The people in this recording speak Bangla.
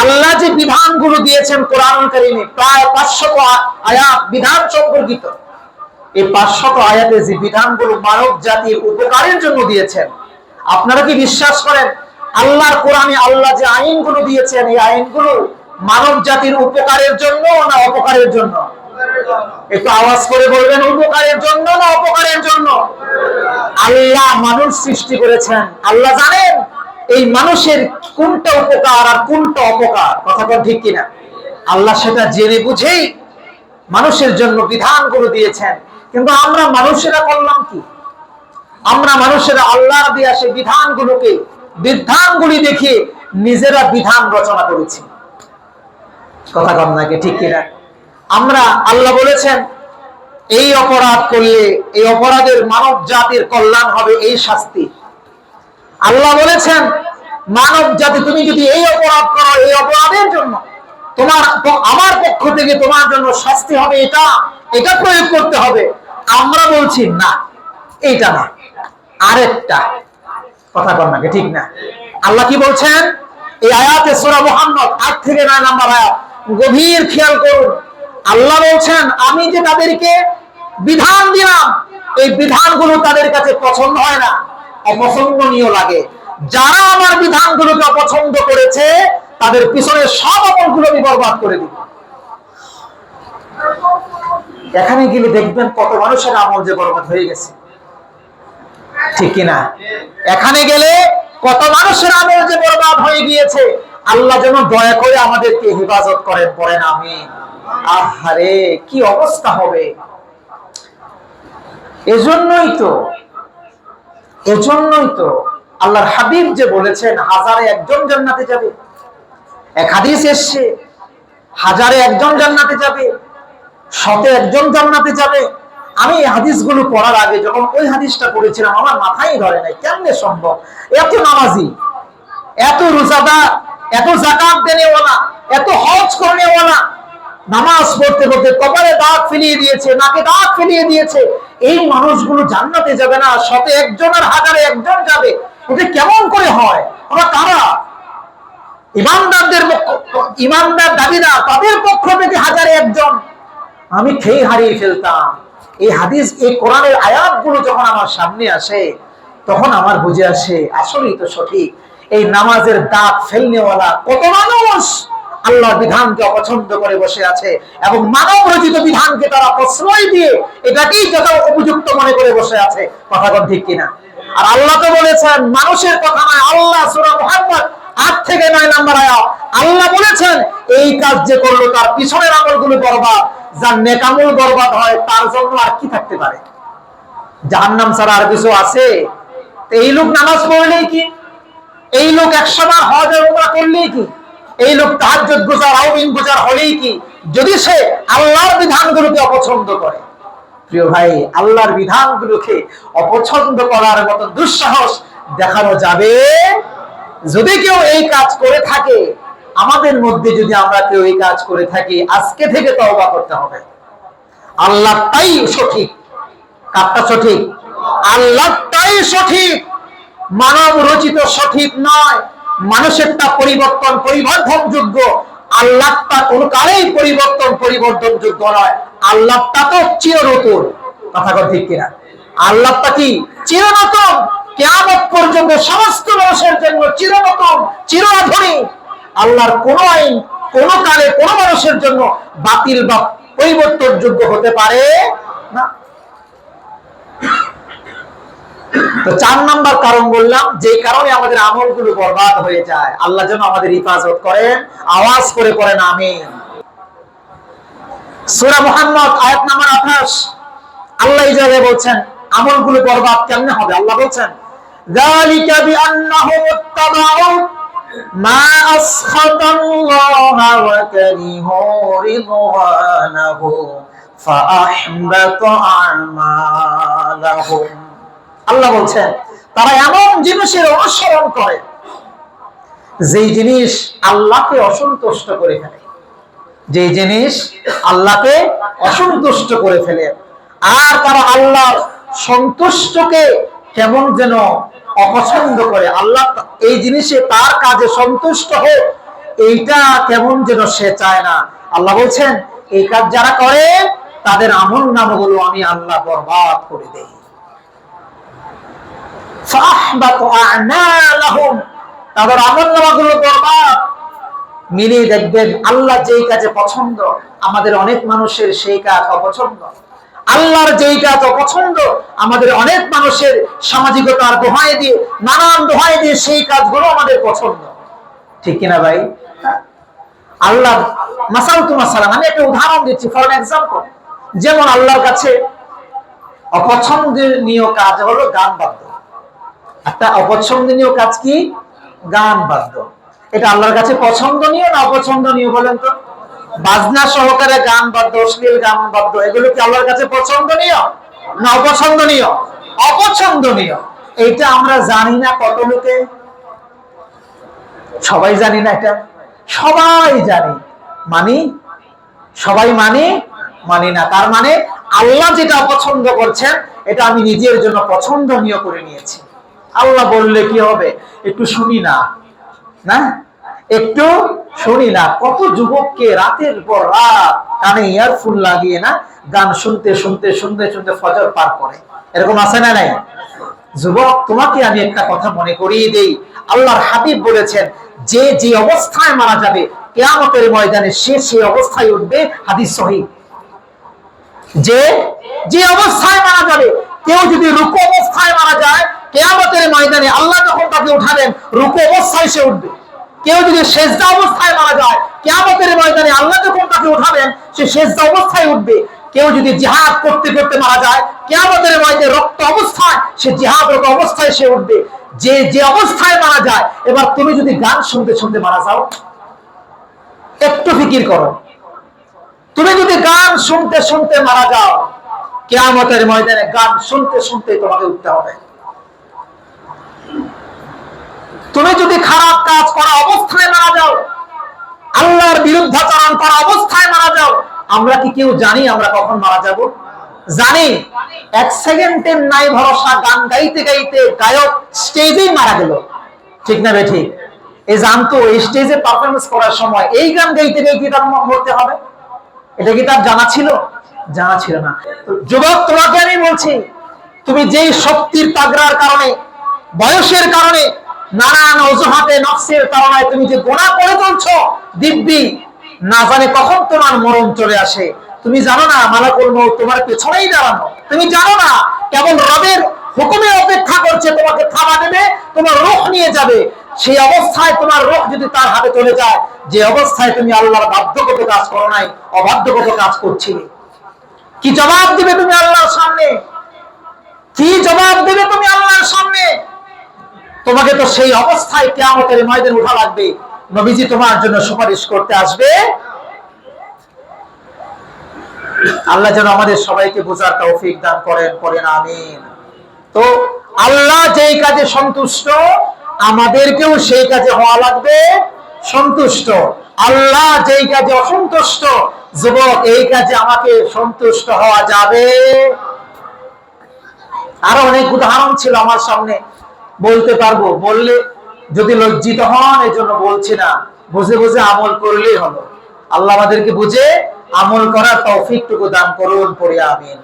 আল্লাহ যে বিধানগুলো দিয়েছেন কোরআনুল কারীমে, প্রায় 500 আয়াত বিধান সম্পর্কিত। এই 500 আয়াতে যে বিধানগুলো মানব জাতির উপকারের জন্য দিয়েছেন, আপনারা কি বিশ্বাস করেন আল্লাহর কোরআনে আল্লাহ যে আইনগুলো দিয়েছেন, এই আইনগুলো মানব জাতির উপকারের জন্য না অপকারের জন্য? একটু আওয়াজ করে বলবেন, উপকারের জন্য না অপকারের জন্য? আল্লাহ মানুষ সৃষ্টি করেছেন, আল্লাহ জানেন এই মানুষের কোনটা উপকার আর কোনটা অপকার। কথা বল ঠিক কিনা? আল্লাহ সেটা জেনে বুঝেই মানুষের জন্য বিধানগুলো দিয়েছেন। কিন্তু আমরা মানুষেরা করলাম কি? আমরা মানুষেরা আল্লাহর দেয়া সেই বিধানগুলি দেখে নিজেরা বিধান রচনা করেছি। কথা কম নাকি ঠিক কিনা? আমরা, আল্লাহ বলেছেন এই অপরাধ করলে এই অপরাধের মানব জাতির কল্যাণ হবে, এই শাস্তি। আল্লাহ বলেছেন মানব জাতি তুমি যদি এই অপরাধ করো, এই অপরাধের জন্য আমার পক্ষ থেকে তোমার জন্য শাস্তি হবে, এটা প্রয়োগ করতে হবে। আমরা বলছি না, এইটা না, আরেকটা। কথা কর নাকি ঠিক না? আল্লাহ কি বলছেন এই আয়াতে? সূরা মুহাম্মদ 8 থেকে 9 নম্বর আয়াত, গভীর খেয়াল করুন। আল্লাহ বলছেন আমি যে তাদেরকে বিধান দিলাম, এই বিধানগুলো তাদের কাছে পছন্দ হয় না, অপছন্দনীয় লাগে। যারা আমার বিধানগুলোকে অপছন্দ করেছে তাদের পিছনে সব আমলগুলো আমি বরবাদ করে দিব। এখানে গেলে দেখবেন কত মানুষের আমল যে বরবাদ হয়ে গেছে, ঠিক কিনা? এখানে গেলে কত মানুষের আমল যে বরবাদ হয়ে গিয়েছে। আল্লাহ যেন দয়া করে আমাদেরকে হেফাজত করেন, পড়েন আমিন। আহারে কি অবস্থা হবে! এজন্যই তো আল্লাহর হাবিব যে বলেছেন হাজারে একজন জান্নাতে যাবে। এক হাদিস এসছে হাজারে একজন জান্নাতে যাবে, শতে একজন জান্নাতে যাবে। আমি এই হাদিসগুলো পড়ার আগে যখন ওই হাদিসটা পড়েছিলাম আমার মাথায় ধরে নাই, কেমনে সম্ভব? এত নামাজি, এত রোজাদার, এত যাকাত দেনেওয়ালা, এত হজ করনেওয়ালা, নামাজ পড়তে পড়তে কপালে দাগ ফেলিয়ে দিয়েছে, নাকে দাগ ফেলিয়ে দিয়েছে, এই মানুষগুলো জান্নাতে যাবে না, শতে একজন আর হাজারে একজন যাবে। এটা কেমন করে হয়? ওরা কারা? ইমানদার দাবিদার, তাদের পক্ষ থেকে হাজারে একজন। আমি খেয়ে হারিয়ে ফেলতাম। এই হাদিস, এই কোরআনের আয়াতগুলো যখন আমার সামনে আসে তখন আমার বুঝে আসে আসলেই তো সঠিক। এই নামাজের দাগ ফেলনেওয়ালা কত মানুষ আল্লাহর বিধানকে অপছন্দ করে বসে আছে এবং মানব রচিত বিধানকে তারা প্রশ্রয় দিয়ে এটাকেই যত উপযুক্ত মনে করে বসে আছে। কথা বল ঠিক কিনা? আর আল্লাহ তো বলেছেন, মানুষের কথা নয়, আল্লাহ সূরা মুহাম্মদ 8 থেকে 9 নম্বর আয়াত, আল্লাহ বলেছেন এই কাজ যে করলো তার পিছনের আমলগুলো বরবাদ। যার নেক আমল বরবাদ হয় তার জন্য আর কি থাকতে পারে? জাহান্নাম ছাড়া আর কিছু আছে? এই লোক নামাজ পড়লেই কি, এই লোক 100 বার হজ আর উমরা করলেই কি, এই লোক তাহাজ্জুদ গুজার আউবিন গুজার হলেই কি, যদি সে আল্লাহর বিধানগুলোকে অপছন্দ করে? প্রিয় ভাই, আল্লাহর বিধানগুলোকে অপছন্দ করার মতো দুঃসাহস দেখানো যাবে? যদি কেউ এই কাজ করে থাকে, আমাদের মধ্যে যদি আমরা কেউ এই কাজ করে থাকি, আজকে থেকে তওবা করতে হবে। আল্লাহটাই সঠিক। কারটা সঠিক? আল্লাহটাই সঠিক, মানব রচিত সঠিক নয়। মানুষেরটা পরিবর্তনযোগ্য, আল্লাহটা কোন কালেই পরিবর্তনযোগ্য নয়। আল্লাহটা তো চিরনতুন। কথা কথা ঠিক কিনা? আল্লাহটা কি চিরনতুন, কিয়ামত পর্যন্ত সমস্ত মানুষের জন্য চিরনতুন, চিরাধুনিক। আল্লাহর কোন আইন কোন কালে কোন মানুষের জন্য বাতিল বা পরিবর্তনযোগ্য হতে পারে না। তো 4 নাম্বার কারণ বললাম, যে কারণে আমাদের আমলগুলো বরবাদ হয়ে যায়। আল্লাহ যেন আমাদের হিফাজত করেন। আওয়াজ করে পড়েন আমিন। সূরা মুহাম্মদ আয়াত নাম্বার 28, আল্লাহ এই জায়গায় বলছেন আমলগুলো বরবাদ কেমনে হবে। আল্লাহ বলছেন যালিকা বিআন্নাহুম ইত্তাবাউ মা আসখাতাল্লাহা ওয়া কারিহু রিদওয়ানাহু ফাআহবাতা আমালাহুম। আল্লাহ বলছেন তারা এমন জিনিসের অনুসরণ করে যেই জিনিস আল্লাহকে অসন্তুষ্ট করে ফেলে, যেই জিনিস আল্লাহকে অসন্তুষ্ট করে ফেলে। আর তারা আল্লাহ সন্তুষ্টকে কেমন যেন অপছন্দ করে। আল্লাহ এই জিনিসে তার কাজে সন্তুষ্ট হোক এইটা কেমন যেন সে চায় না। আল্লাহ বলছেন এই কাজ যারা করে তাদের আমল নামগুলো আমি আল্লাহ বরবাদ করে দেই। তাদের আমল নামাগুলো বরবাদ। মিলিয়ে দেখবেন আল্লাহ যেই কাজে পছন্দ আমাদের অনেক মানুষের সেই কাজ অপছন্দ। আল্লাহর যেই কাজ অপছন্দ আমাদের অনেক মানুষের সামাজিকতার দোহাই দিয়ে, নানান দোহাই দিয়ে সেই কাজগুলো আমাদের পছন্দ। ঠিক কিনা ভাই? আল্লাহ মাসালাম, আমি একটা উদাহরণ দিচ্ছি ফর এক্সাম্পল। যেমন আল্লাহর কাছে অপছন্দনীয় কাজ হলো গান বাদ্য। একটা অপছন্দনীয় কাজ কি? গান বাদ্য। এটা আল্লাহর কাছে পছন্দনীয় না অপছন্দনীয় বলেন তো? বাজনা সহকারে গান বাদ্য, অশ্লীল গান বাদ্য, এগুলো কি আল্লাহর কাছে পছন্দনীয় না অপছন্দনীয়? অপছন্দনীয়। এইটা আমরা জানি না কত লোকে? সবাই জানি না এটা? সবাই জানি, মানি? সবাই মানি না। তার মানে আল্লাহ যেটা অপছন্দ করছেন এটা আমি নিজের জন্য পছন্দনীয় করে নিয়েছি। আল্লাহ বললে কি হবে? একটু শুনি না, না একটু শুনি না। কত যুবককে রাতের পর রাত কানে ইয়ারফোন লাগিয়ে না গান শুনতে শুনতে শুনতে শুনতে ফজর পার করে, এরকম আছে না নাই? যুবক, তোমাকে আমি একটা কথা মনে করিয়ে দেই, আল্লাহর হাবিব বলেছেন যে যে অবস্থায় মারা যাবে কিয়ামতের ময়দানে সে সেই অবস্থায় উঠবে। হাদিস সহিহ। যে যে অবস্থায় মারা যাবে, কেউ যদি রুকু অবস্থায় মারা যায় কিয়ামতের ময়দানে আল্লাহ যখন তাকে উঠাবেন রুকু অবস্থায় সে উঠবে। কেউ যদি সেজদা অবস্থায় মারা যায় কিয়ামতের ময়দানে আল্লাহ যখন তাকে উঠাবেন সে সেজদা অবস্থায় উঠবে। কেউ যদি জিহাদ করতে করতে মারা যায় কিয়ামতের ময়দানে রক্ত অবস্থায় সে জিহাদরত অবস্থায় সে উঠবে। যে যে অবস্থায় মারা যায়। এবার তুমি যদি গান শুনতে শুনতে মারা যাও, একটু ফিকির করো, তুমি যদি গান শুনতে শুনতে মারা যাও কিয়ামতের ময়দানে গান শুনতে শুনতে তোমাকে উঠতে হবে। তুমি যদি খারাপ কাজ করা অবস্থায় মারা যাও, আল্লাহর বিরুদ্ধাচরণ করা অবস্থায় মারা যাও, আমরা কি কেউ জানি আমরা কখন মারা যাব? জানি? এক সেকেন্ডের নাই ভরসা। গান গাইতে গাইতে গায়ক স্টেজেই মারা গেল, ঠিক না বেঠি? এই জানতো এই স্টেজে পারফরমেন্স করার সময় এই গান গাইতে গাইতে তার মরতে হবে? এটা কি তার জানা ছিল? জানা ছিল না। যুবক, তোমাকে আমি বলছি, তুমি যেই শক্তির তাগড়ার কারণে, বয়সের কারণে, নানান অজুহাতে নফসের কারণে তুমি যে গুনাহ করে চলছো, দিব্যি না জানে কখন তোমার মরণ চলে আসে। তুমি জানো না মালাকুল মউত তোমার পেছনেই দাঁড়ানো। তুমি জানো না কেবল রবের হুকুমে অপেক্ষা করছে, তোমাকে থামা দেবে, তোমার রূহ নিয়ে যাবে। সেই অবস্থায় তোমার রূহ যদি তার হাতে চলে যায়, যে অবস্থায় তুমি আল্লাহর বাধ্যগত কাজ করো নাই, অবাধ্যগত কাজ করছিলে, কি জবাব দিবে তুমি আল্লাহর সামনে? কি জবাব দেবে তুমি আল্লাহর সামনে? তোমাকে তো সেই অবস্থায় কিয়ামতের ময়দানে উঠা লাগবে। নবীজি তোমার জন্য সুপারিশ করতে আসবে। আল্লাহ যেন আমাদের সবাইকে বোঝার তৌফিক দান করেন, পড়েন আমিন। তো আল্লাহ যেই কাজে সন্তুষ্ট আমাদেরকেও সেই কাজে হওয়া লাগবে সন্তুষ্ট। আল্লাহ যেই কাজে অসন্তুষ্ট, যুবক, এই কাজে আমাকে সন্তুষ্ট হওয়া যাবে? আরো অনেক উদাহরণ ছিল আমার সামনে, বলতে পারবো, বললে যদি লজ্জিত হন এই জন্য বলছি না। বুঝে বুঝে আমল করলেই হলো। আল্লাহ আমাদেরকে বুঝে আমল করার তৌফিকটুকু দান করুন, পড়ে আমিন।